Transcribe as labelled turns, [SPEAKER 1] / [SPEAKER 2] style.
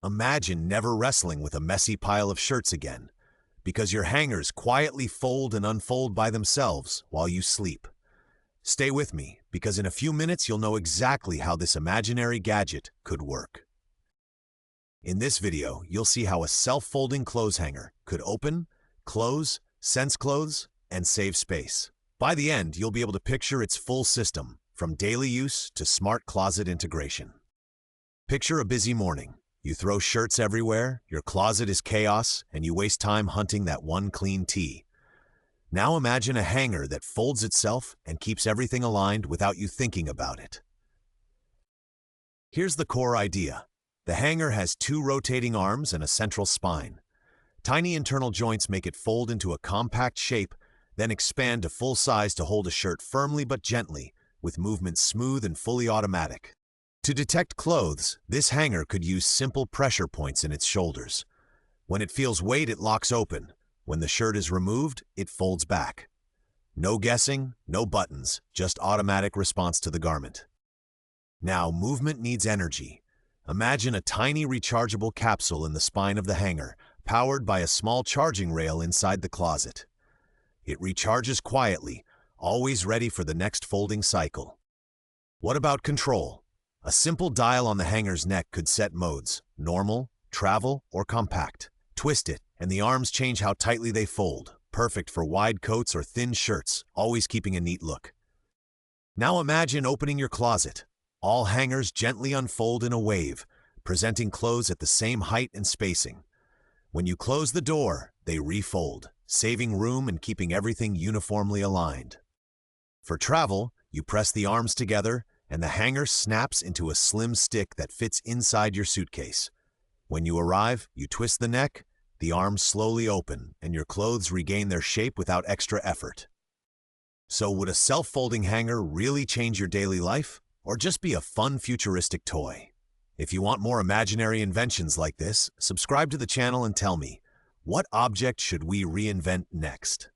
[SPEAKER 1] Imagine never wrestling with a messy pile of shirts again, because your hangers quietly fold and unfold by themselves while you sleep. Stay with me, because in a few minutes you'll know exactly how this imaginary gadget could work. In this video, you'll see how a self-folding clothes hanger could open, close, sense clothes, and save space. By the end, you'll be able to picture its full system, from daily use to smart closet integration. Picture a busy morning. You throw shirts everywhere, your closet is chaos, and you waste time hunting that one clean tee. Now imagine a hanger that folds itself and keeps everything aligned without you thinking about it. Here's the core idea. The hanger has two rotating arms and a central spine. Tiny internal joints make it fold into a compact shape, then expand to full size to hold a shirt firmly but gently, with movement smooth and fully automatic. To detect clothes, this hanger could use simple pressure points in its shoulders. When it feels weight, it locks open. When the shirt is removed, it folds back. No guessing, no buttons, just automatic response to the garment. Now, movement needs energy. Imagine a tiny rechargeable capsule in the spine of the hanger, powered by a small charging rail inside the closet. It recharges quietly, always ready for the next folding cycle. What about control? A simple dial on the hanger's neck could set modes: normal, travel, or compact. Twist it, and the arms change how tightly they fold, perfect for wide coats or thin shirts, always keeping a neat look. Now imagine opening your closet. All hangers gently unfold in a wave, presenting clothes at the same height and spacing. When you close the door, they refold, saving room and keeping everything uniformly aligned. For travel, you press the arms together, and the hanger snaps into a slim stick that fits inside your suitcase. When you arrive, you twist the neck, the arms slowly open, and your clothes regain their shape without extra effort. So would a self-folding hanger really change your daily life, or just be a fun futuristic toy? If you want more imaginary inventions like this, subscribe to the channel and tell me, what object should we reinvent next?